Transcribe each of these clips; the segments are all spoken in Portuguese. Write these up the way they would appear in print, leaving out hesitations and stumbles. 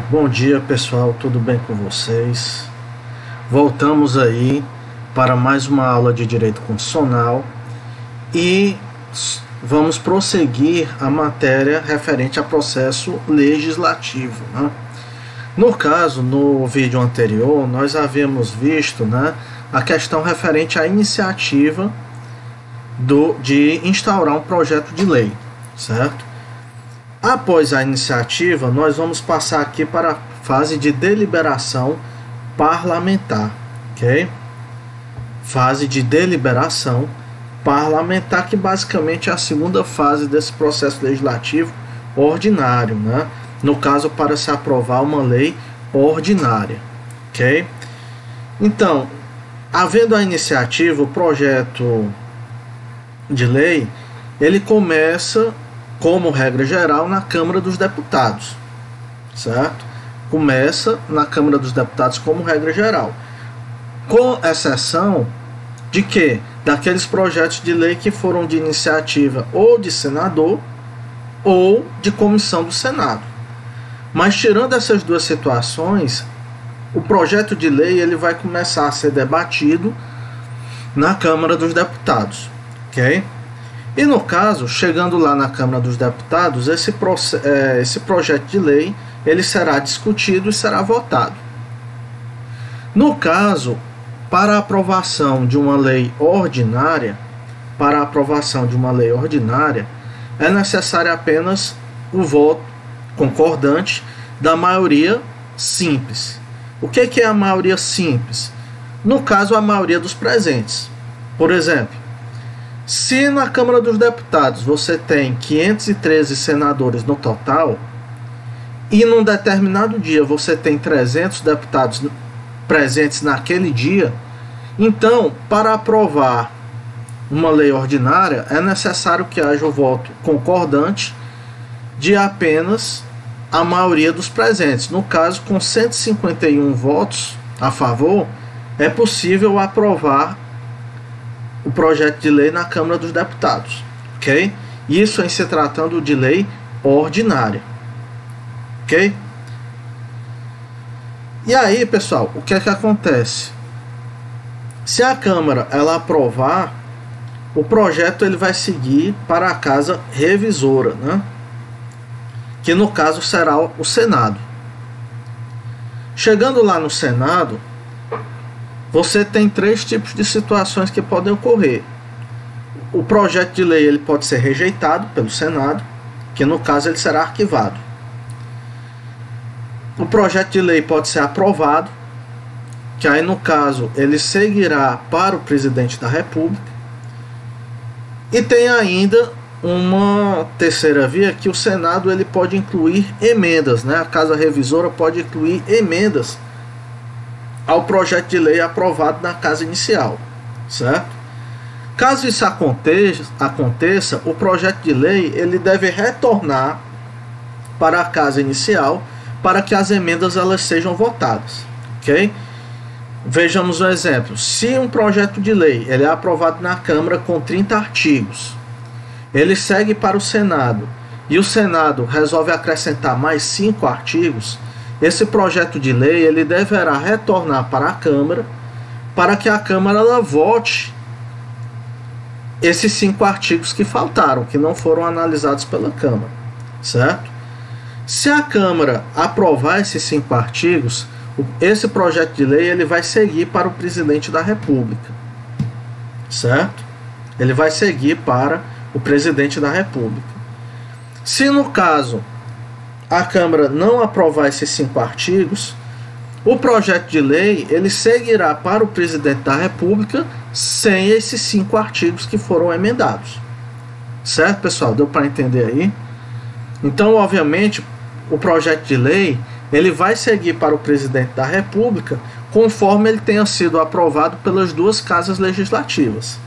Bom dia, pessoal, tudo bem com vocês? Voltamos aí para mais uma aula de Direito Constitucional e vamos prosseguir a matéria referente a processo legislativo, né? No caso, no vídeo anterior, nós havíamos visto, né, a questão referente à iniciativa de instaurar um projeto de lei, certo? Após a iniciativa, nós vamos passar aqui para a fase de deliberação parlamentar, ok? Fase de deliberação parlamentar, que basicamente é a segunda fase desse processo legislativo ordinário, né? No caso, para se aprovar uma lei ordinária, ok? Então, havendo a iniciativa, o projeto de lei, ele começa, como regra geral, na Câmara dos Deputados, certo? Começa na Câmara dos Deputados como regra geral, com exceção de que daqueles projetos de lei que foram de iniciativa ou de senador ou de comissão do Senado. Mas tirando essas duas situações, o projeto de lei ele vai começar a ser debatido na Câmara dos Deputados, ok? E no caso, chegando lá na Câmara dos Deputados, esse projeto de lei ele será discutido e será votado. No caso, para a aprovação de uma lei ordinária, é necessário apenas o voto concordante da maioria simples. O que é a maioria simples? No caso, a maioria dos presentes. Por exemplo, se na Câmara dos Deputados você tem 513 senadores no total, e num determinado dia você tem 300 deputados presentes naquele dia, então, para aprovar uma lei ordinária, é necessário que haja o voto concordante de apenas a maioria dos presentes. No caso, com 151 votos a favor, é possível aprovar o projeto de lei na Câmara dos Deputados, ok? Isso em se tratando de lei ordinária, ok? E aí, pessoal, o que é que acontece? Se a Câmara ela aprovar, o projeto ele vai seguir para a Casa Revisora, né? Que no caso será o Senado. Chegando lá no Senado, você tem três tipos de situações que podem ocorrer. O projeto de lei ele pode ser rejeitado pelo Senado, que no caso ele será arquivado. O projeto de lei pode ser aprovado, que aí no caso ele seguirá para o presidente da República. E tem ainda uma terceira via, que o Senado ele pode incluir emendas, né? A Casa Revisora pode incluir emendas ao projeto de lei aprovado na casa inicial, certo? Caso isso aconteça, o projeto de lei ele deve retornar para a casa inicial para que as emendas elas sejam votadas, ok? Vejamos um exemplo. Se um projeto de lei ele é aprovado na Câmara com 30 artigos, ele segue para o Senado e o Senado resolve acrescentar mais 5 artigos, esse projeto de lei ele deverá retornar para a Câmara para que a Câmara ela vote esses 5 artigos que faltaram, que não foram analisados pela Câmara, certo? Se a Câmara aprovar esses 5 artigos, esse projeto de lei ele vai seguir para o presidente da República, certo? Ele vai seguir para o presidente da República. Se no caso a Câmara não aprovar esses 5 artigos, o projeto de lei ele seguirá para o presidente da República sem esses 5 artigos que foram emendados, certo, pessoal? Deu para entender aí? Então, obviamente, o projeto de lei ele vai seguir para o presidente da República conforme ele tenha sido aprovado pelas duas casas legislativas,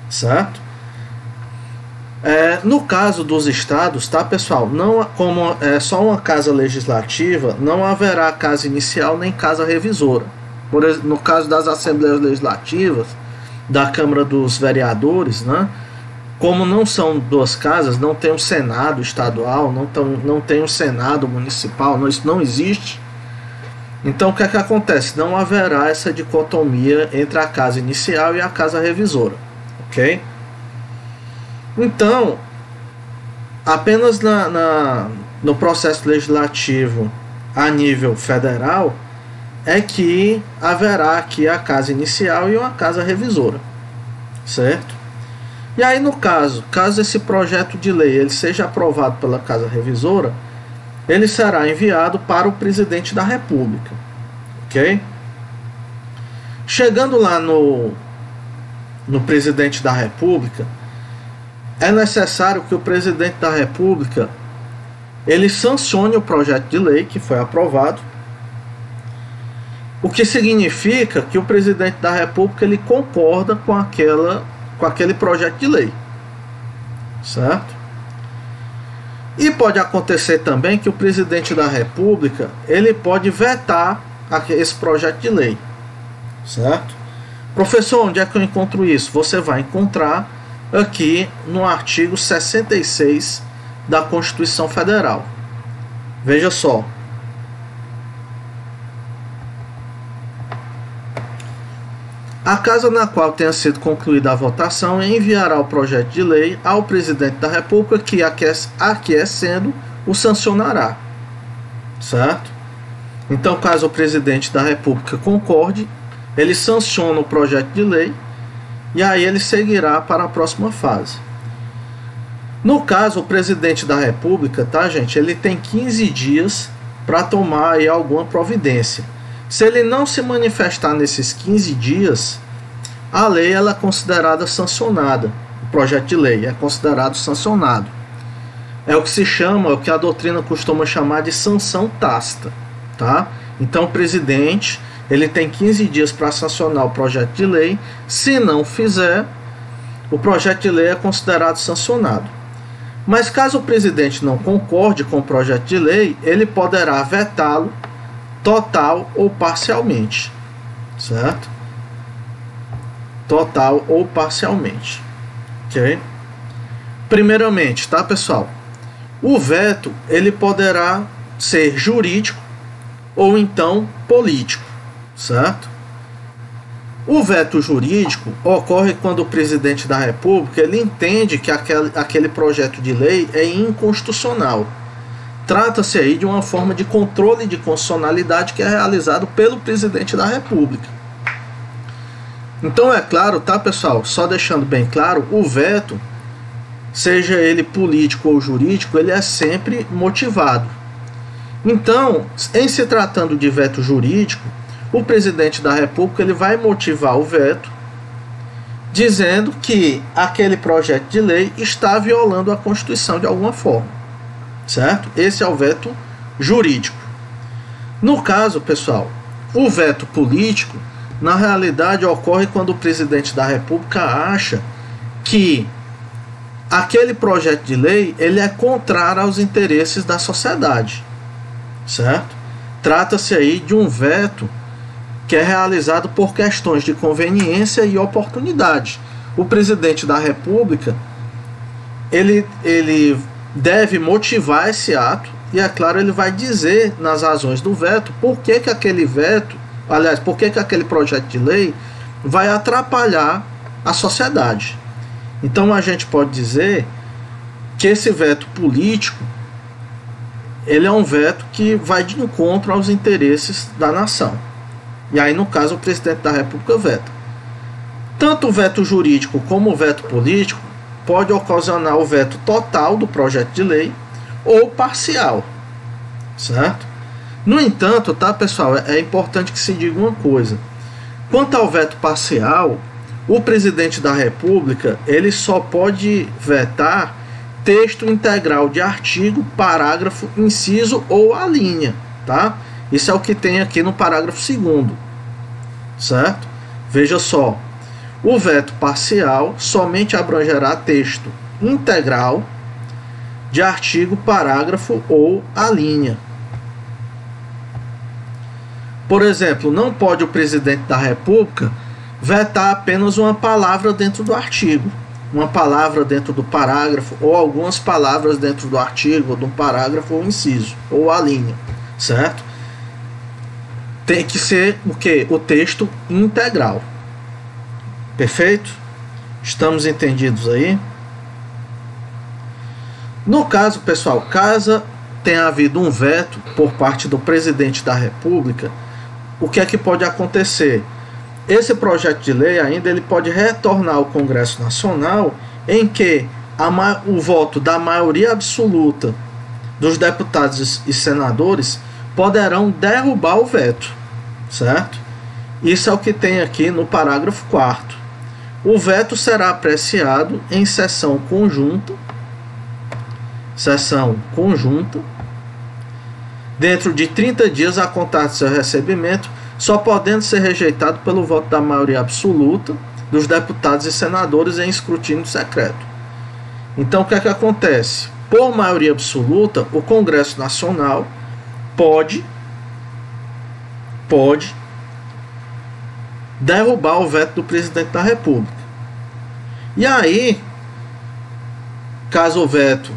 certo? No caso dos estados, tá, pessoal? Não, como é só uma casa legislativa, não haverá casa inicial nem casa revisora. No caso das assembleias legislativas, da Câmara dos Vereadores, né, como não são duas casas, não tem um Senado estadual, não tem um Senado municipal, isso não existe. Então o que é que acontece? Não haverá essa dicotomia entre a casa inicial e a casa revisora, ok? Então, apenas no processo legislativo a nível federal é que haverá aqui a casa inicial e uma casa revisora, certo? E aí no caso esse projeto de lei ele seja aprovado pela casa revisora, ele será enviado para o presidente da República, ok? Chegando lá no presidente da República, é necessário que o presidente da República ele sancione o projeto de lei que foi aprovado, o que significa que o presidente da República ele concorda com aquele projeto de lei, certo? E pode acontecer também que o presidente da República ele pode vetar esse projeto de lei, certo? Professor, onde é que eu encontro isso? Você vai encontrar aqui no artigo 66 da Constituição Federal. Veja só. A casa na qual tenha sido concluída a votação enviará o projeto de lei ao presidente da República que, aquiescendo, o sancionará, certo? Então, caso o presidente da República concorde, ele sanciona o projeto de lei e aí ele seguirá para a próxima fase. No caso, o presidente da República, tá, gente? Ele tem 15 dias para tomar aí alguma providência. Se ele não se manifestar nesses 15 dias, a lei ela é considerada sancionada. O projeto de lei é considerado sancionado. É o que se chama, o que a doutrina costuma chamar de sanção tácita, tá? Então o presidente ele tem 15 dias para sancionar o projeto de lei. Se não fizer, o projeto de lei é considerado sancionado. Mas caso o presidente não concorde com o projeto de lei, ele poderá vetá-lo total ou parcialmente, certo? Total ou parcialmente, ok? Primeiramente, tá, pessoal? O veto ele poderá ser jurídico ou então político, certo? O veto jurídico ocorre quando o presidente da República ele entende que aquele projeto de lei é inconstitucional. Trata-se aí de uma forma de controle de constitucionalidade que é realizado pelo presidente da República. Então é claro, tá, pessoal? Só deixando bem claro, o veto, seja ele político ou jurídico, ele é sempre motivado. Então, em se tratando de veto jurídico, o presidente da República ele vai motivar o veto dizendo que aquele projeto de lei está violando a Constituição de alguma forma, certo? Esse é o veto jurídico. No caso, pessoal, o veto político, na realidade, ocorre quando o presidente da República acha que aquele projeto de lei ele é contrário aos interesses da sociedade, certo? Trata-se aí de um veto que é realizado por questões de conveniência e oportunidade. O presidente da República ele deve motivar esse ato e, é claro, ele vai dizer nas razões do veto por que aquele veto, aliás, por que aquele projeto de lei vai atrapalhar a sociedade. Então a gente pode dizer que esse veto político ele é um veto que vai de encontro aos interesses da nação. E aí, no caso, o presidente da República veta. Tanto o veto jurídico como o veto político pode ocasionar o veto total do projeto de lei ou parcial, certo? No entanto, tá, pessoal, é importante que se diga uma coisa. Quanto ao veto parcial, o presidente da República ele só pode vetar texto integral de artigo, parágrafo, inciso ou a linha, tá? Isso é o que tem aqui no parágrafo 2º, certo? Veja só, o veto parcial somente abrangerá texto integral de artigo, parágrafo ou a linha. Por exemplo, não pode o presidente da República vetar apenas uma palavra dentro do artigo. uma palavra dentro do parágrafo, ou algumas palavras dentro do artigo, ou de um parágrafo, ou inciso, ou a linha, certo? Tem que ser o quê? O texto integral. Perfeito? Estamos entendidos aí? No caso, pessoal, caso tenha havido um veto por parte do presidente da República, o que é que pode acontecer? Esse projeto de lei ainda ele pode retornar ao Congresso Nacional, em que o voto da maioria absoluta dos deputados e senadores poderão derrubar o veto, certo? Isso é o que tem aqui no parágrafo 4º. O veto será apreciado em sessão conjunta, dentro de 30 dias a contar de seu recebimento, só podendo ser rejeitado pelo voto da maioria absoluta dos deputados e senadores em escrutínio secreto. Então, o que é que acontece? Por maioria absoluta, o Congresso Nacional pode derrubar o veto do presidente da República. E aí, caso o veto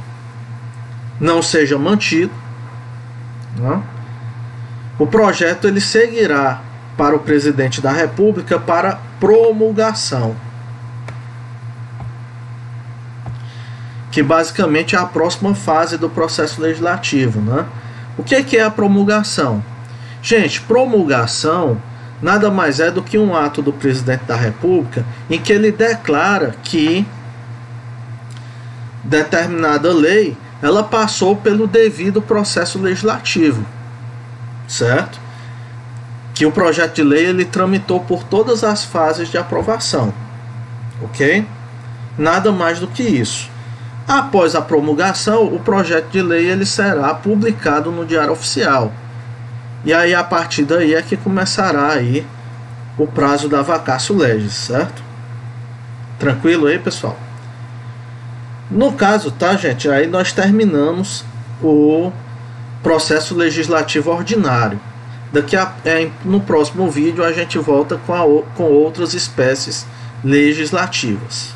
não seja mantido, né, o projeto ele seguirá para o presidente da República para promulgação, que basicamente é a próxima fase do processo legislativo, né? O que é a promulgação? Gente, promulgação nada mais é do que um ato do presidente da República em que ele declara que determinada lei ela passou pelo devido processo legislativo, certo? Que o projeto de lei ele tramitou por todas as fases de aprovação, ok? Nada mais do que isso. Após a promulgação, o projeto de lei ele será publicado no Diário Oficial. E aí, a partir daí é que começará aí o prazo da vacatio legis, certo? Tranquilo aí, pessoal? No caso, tá, gente? Aí nós terminamos o processo legislativo ordinário. No próximo vídeo a gente volta com outras espécies legislativas.